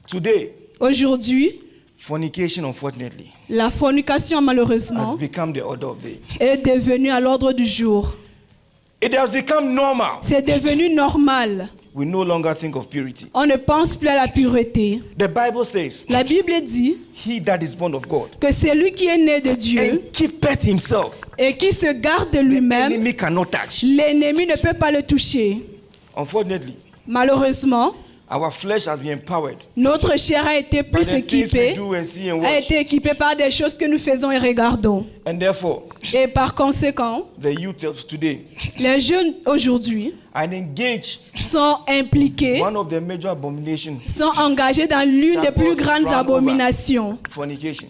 Today, Aujourd'hui, fornication, unfortunately, la fornication, malheureusement, has become the order of the day. est devenue à l'ordre du jour. It has become normal. C'est devenu normal. We no longer think of purity. On ne pense plus à la pureté. The Bible says, La Bible dit he that is born of God que celui qui est né de Dieu and keepeth himself, et qui se garde de the lui-même, enemy cannot touch. l'ennemi ne peut pas le toucher. Unfortunately, Malheureusement, our flesh has been empowered notre chair a été by plus the things we équipée, do and see and a watch. été équipée par des choses que nous faisons et regardons. And therefore, Et par conséquent, the youth of today les jeunes aujourd'hui are engaged sont impliqués, one of the major abominations, sont engagés dans l'une des plus grandes abominations, fornication.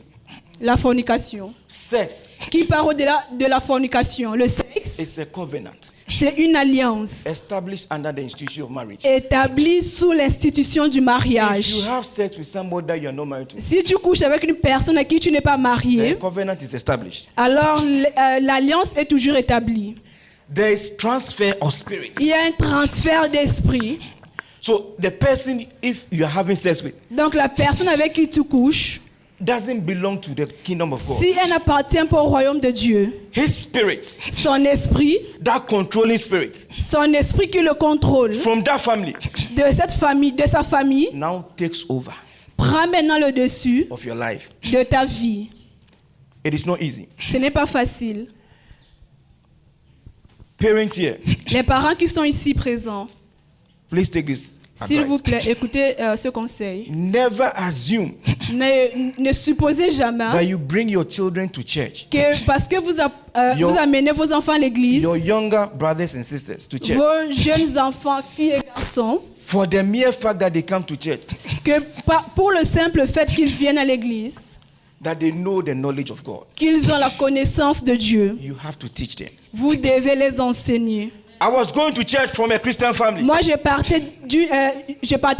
la fornication. Sex Qui part au-delà de la fornication? Le sexe, is a covenant c'est une alliance established under the institution of marriage. établie sous l'institution du If mariage. you have sex with somebody that you are not married to, Si tu couches avec une personne à qui tu n'es pas marié, the covenant is established. alors l'alliance est toujours établie. There is transfer of spirits. Il y a un transfert d'esprit. So the person, if you are having sex with, Donc la personne avec qui tu couches, doesn't belong to the kingdom of God. si elle n'appartient pas au royaume de Dieu, His spirit, son esprit qui le contrôle, from that family, de cette famille, de sa famille, now takes over prend maintenant le dessus of your life. de ta vie. It is not easy. Ce n'est pas facile. Parents here, Les parents qui sont ici présents, please take this s'il vous advice. plaît, écoutez ce conseil. Never assume Ne supposez jamais that you bring your children to church, que parce que vous Your- amenez vos enfants à l'église, your younger brothers and sisters to church, vos jeunes enfants, filles et garçons, for the mere fact that they come to church, que pour le simple fait qu'ils viennent à l'église, that they know the knowledge of God. qu'ils ont la connaissance de Dieu, You have to teach them. vous devez les enseigner. I was going to church from a Christian family. Moi, je partais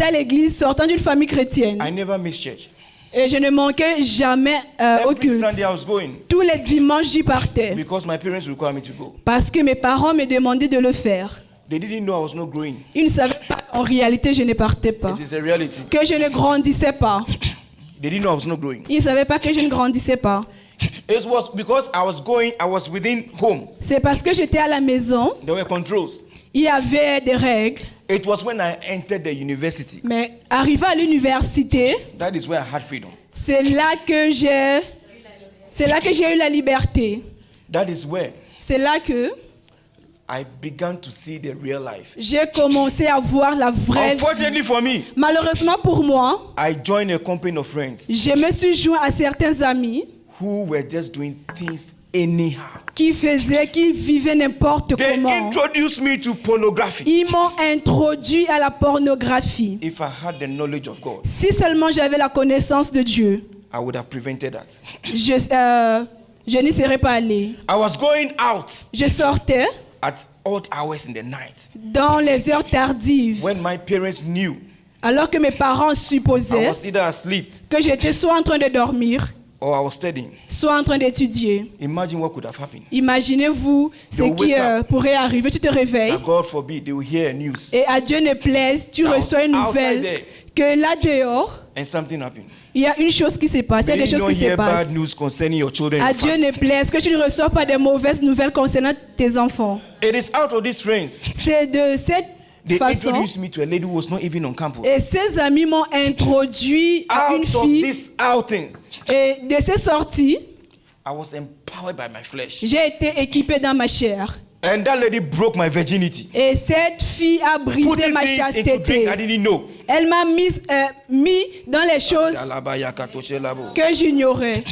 à l'église sortant d'une famille chrétienne I never missed church. et je ne manquais jamais au Every culte. Sunday I was going Tous les dimanches, j'y partais because my parents required me to go. parce que mes parents me demandaient de le faire. They didn't know I was not growing. Ils ne savaient pas qu'en réalité, je ne partais pas, It is a reality. que je ne grandissais pas. They didn't know I was not growing. Ils ne savaient pas que je ne grandissais pas. It was because I was within home. C'est parce que j'étais à la maison, There were controls. il y avait des règles. It was when I entered the university. Mais arrivé à l'université, That is where I had freedom. c'est là que j'ai eu la liberté. That is where C'est là que I began to see the real life. j'ai commencé à voir la vraie vie. Unfortunately for me, Malheureusement pour moi, I joined a company of friends je me suis joint à certains amis who were just doing things anyhow. qui vivaient n'importe They comment. introduced me to pornography. Ils m'ont introduit à la pornographie. If I had the knowledge of God, Si seulement j'avais la connaissance de Dieu, I would have prevented that. je n'y serais pas allé. I was going out Je sortais at odd hours in the night dans les heures tardives, when my parents knew alors que mes parents I supposaient was either asleep que j'étais soit en train de dormir, or I was studying. soit en train d'étudier. Imagine what could have happened. Imaginez-vous ce You qui wake up. pourrait arriver. Tu te réveilles That God forbid they will hear news et à Dieu ne plaise, tu reçois une outside nouvelle there. que là dehors, and something happened. il y a une chose qui se passe, il y a May des you choses not qui se hear passent. bad news concerning your children. À and Dieu family. ne plaise que tu ne reçois pas de mauvaises nouvelles concernant tes enfants. It is out of these friends. C'est de cette They façon. introduced me to a lady who was not even on campus. Et ses amis m'ont introduit à une Out of fille. these outings, Et de ces sorties, I was empowered by my flesh. j'ai été équipée dans ma chair. And that lady broke my virginity. Et cette fille a brisé Putting ma things into chasteté. drink I didn't know. Elle m'a mis dans les choses que j'ignorais.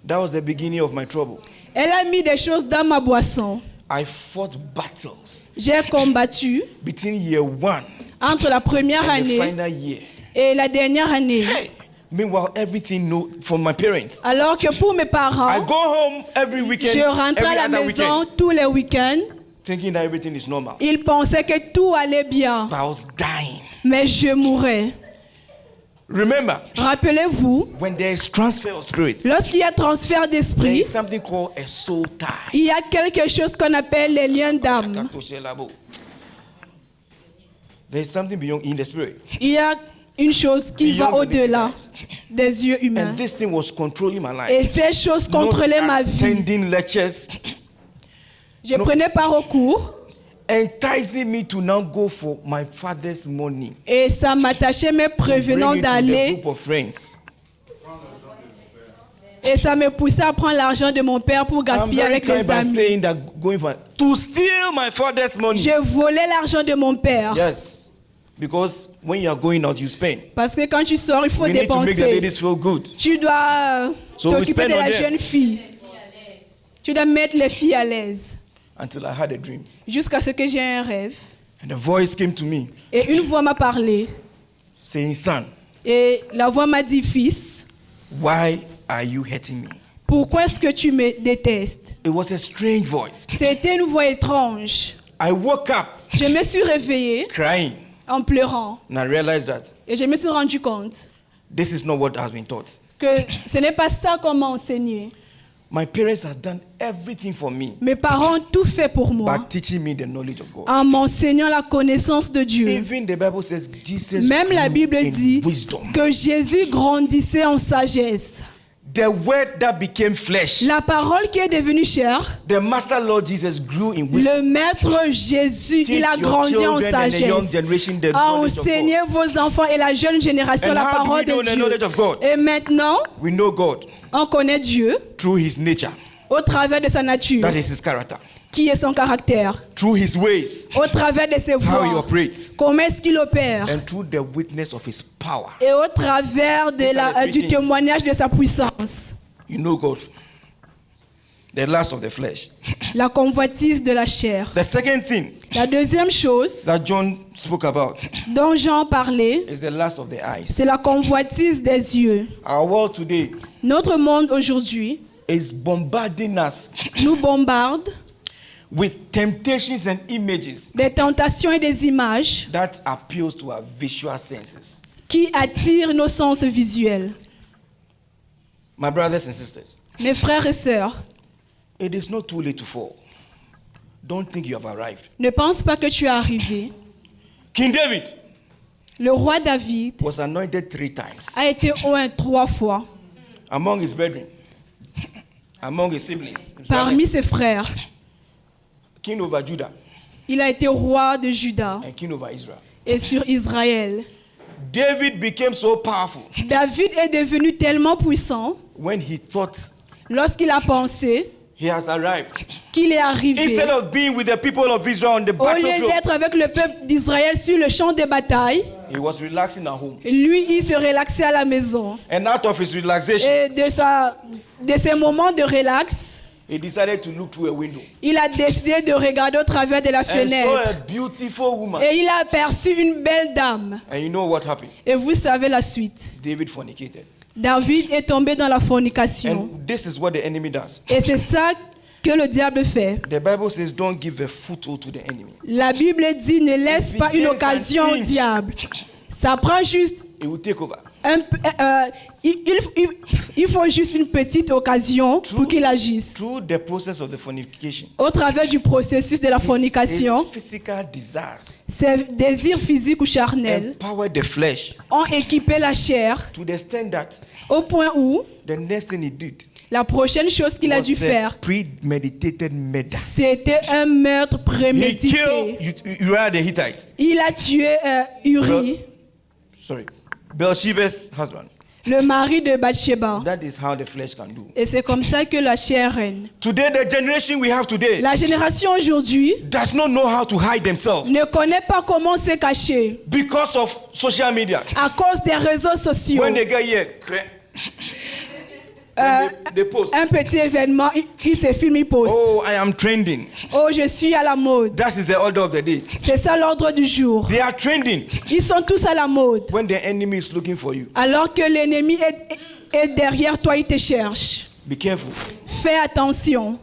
That was the beginning of my trouble. Elle a mis des choses dans ma boisson. I fought battles J'ai combattu between year 1 entre la première and the année final year. et la dernière année. Hey, meanwhile, everything no from my parents. Alors que pour mes I parents, go home every weekend, je rentrais every à la other maison weekend, tous les week-ends. thinking that everything is normal. Ils pensaient que tout allait bien, But I was dying. mais je mourais. Remember, Rappelez-vous, when there is transfer of spirit, lorsqu'il y a transfert there d'esprit, is something called a soul tie. il y a quelque chose qu'on appelle les liens d'âme. There is something beyond in the spirit. Il y a une chose qui va Beyond the au-delà little des yeux humains. And this thing was controlling my Et life. ces choses contrôlaient ma vie. Attending lectures, Je prenais part au cours enticing me to now go for my father's money. et ça m'attachait me prévenant Bring it to the d'aller group of friends. et ça me poussait à prendre l'argent de mon père pour I'm gaspiller very avec clear les by amis. saying that going for to steal my father's money. Je volais l'argent de mon père. Yes, because when you are going out, you spend. Parce que quand tu sors, il faut We need to make the dépenser. ladies feel good. Tu dois So we t'occuper spend de on la them. jeune fille. Tu dois mettre les filles à l'aise. Until I had a dream, Jusqu'à ce que j'ai un rêve. and a voice came to me Et une voix m'a parlé. saying, "Son, Et la voix m'a dit, fils, why are you hurting me?" pourquoi est-ce que tu me détestes? It was a strange voice. C'était une voix étrange. I woke up Je me suis réveillée crying, en pleurant. and I realized that Et je me suis rendu compte this is not what has been taught. que ce n'est pas ça qu'on m'a enseigné. My parents have done everything for me Mes parents ont tout fait pour by moi teaching me the knowledge of God. en m'enseignant la connaissance de Dieu. Even the Bible says Jesus Même la grew Bible in dit wisdom. que Jésus grandissait en sagesse. The word that became flesh, La parole qui est devenue chair, the Master Lord Jesus grew in wisdom. le Maître Jésus, Teach il a your grandi en children and the young sagesse. generation the A knowledge of enseigné God. vos enfants et la jeune génération And la how do parole we know de the knowledge Dieu. of God? Et maintenant, We know God on connaît Dieu through His nature, au travers de sa nature, that is His character, qui est son caractère, through His ways, au travers de ses how He voies, operates, comment est-ce qu'il opère, and through the witness of His power. et au travers de These are the three du things. témoignage de sa puissance. You know God. The lust of the flesh. La convoitise de la chair. The second thing La deuxième chose that John spoke about dont Jean parlait, is the lust of the eyes. c'est la convoitise des yeux. Our world today Notre monde aujourd'hui is bombarding us nous bombarde with temptations and images des tentations et des images that appeals to our visual senses. qui attirent nos sens visuels. My brothers and sisters, Mes frères et sœurs, it is not too late to fall. Don't think you have arrived. ne pense pas que tu es arrivé. King David Le roi David was anointed 3 times a été oint 3 fois among his brethren, among his siblings. his parmi brothers. ses frères. King over Judah Il a été roi de Juda and king over Israel. et sur Israël. David became so powerful David est devenu tellement puissant when he thought lorsqu'il a pensé he has arrived. qu'il est arrivé. Instead of being with the people of Israel on the Au lieu battlefield, d'être avec le peuple d'Israël sur le champ de bataille, he was relaxing at home. lui, il se relaxait à la maison. And out of his relaxation, Et de ces moments de relax, he decided to look through a window il a décidé de regarder au travers de la and saw fenêtre. a beautiful woman. Et il a aperçu une belle dame. And you know what happened? Et vous savez la suite. David fornicated. David est tombé dans la fornication. And this is what the enemy does. Et c'est ça que le diable fait. The Bible says, don't give a foothold to the enemy. La Bible dit ne laisse pas une Begins occasion an au inch. diable. Ça prend juste It will take over. il faut juste une petite occasion pour qu'il agisse. Through the process of the fornication, Au travers du processus de la fornication, his physical desires ses désirs physiques ou charnels empowered the flesh ont équipé la chair to the extent that au point où the next thing he did la prochaine chose qu'il a dû was a faire, premeditated murder. c'était un meurtre He prémédité. killed Uriah the Hittite. Il a tué Uri, Bathsheba's husband. le mari de Bathsheba. That is how the flesh can do. Et c'est comme ça que la chair règne. Today, the generation we have today La génération aujourd'hui does not know how to hide themselves ne connaît pas comment se cacher because of social media. à cause des réseaux sociaux. When they get here, they post. Un petit événement, il se filme, il poste. Oh, I am trending. Oh, je suis à la mode. That is the order of the day. C'est ça l'ordre du jour. They are trending Ils sont tous à la mode. when the enemy is looking for you. Alors que l'ennemi est derrière toi, il te cherche. Be careful. Fais attention.